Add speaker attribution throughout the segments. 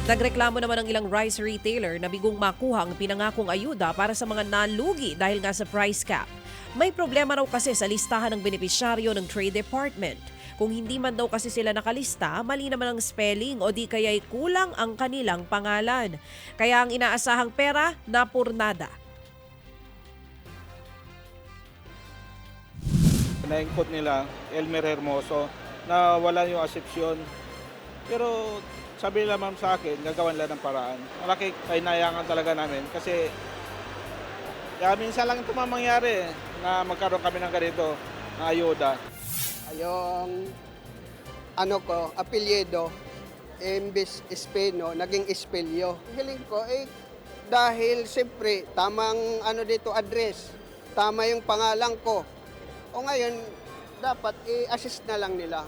Speaker 1: Nagreklamo naman ang ilang rice retailer na bigong makuha ang pinangakong ayuda para sa mga nalugi dahil nga sa price cap. May problema raw kasi sa listahan ng benepisyaryo ng Trade Department. Kung hindi man daw kasi sila nakalista, mali naman ang spelling o di kaya'y kulang ang kanilang pangalan. Kaya ang inaasahang pera, napurnada.
Speaker 2: Na-include nila Elmer Hermoso na wala yung asepsyon. Pero sabi nila ma'am sa akin, gagawan lang ng paraan. Malaki kainayangan talaga namin kasi minsan lang ito mangyari na magkaroon kami ng ganito na ayuda.
Speaker 3: Yung apelyido, imbes Espino, naging Espelyo. Hiling ko, dahil siyempre, tamang dito address, tama yung pangalan ko. O ngayon, dapat i-assist na lang nila.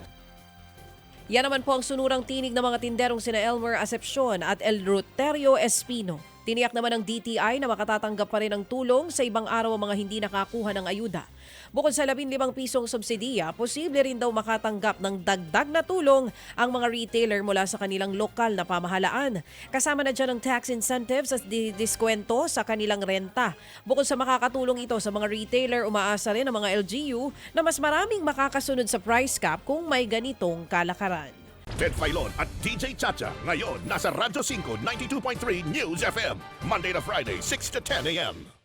Speaker 1: Yan naman po ang sunurang tinig ng mga tinderong sina Elmer Acepcion at Eleuterio Espino. Tiniyak naman ng DTI na makatatanggap pa rin ng tulong sa ibang araw ang mga hindi nakakuha ng ayuda. Bukod sa 15 pisong subsidiya, posible rin daw makatanggap ng dagdag na tulong ang mga retailer mula sa kanilang lokal na pamahalaan. Kasama na dyan ang tax incentives at diskwento sa kanilang renta. Bukod sa makakatulong ito sa mga retailer, umaasa rin ang mga LGU na mas maraming makakasunod sa price cap kung may ganitong kalakaran.
Speaker 4: Ted Filon at DJ Chacha. Ngayon, nasa Radyo 5, 92.3 News FM. Monday to Friday, 6 to 10 a.m.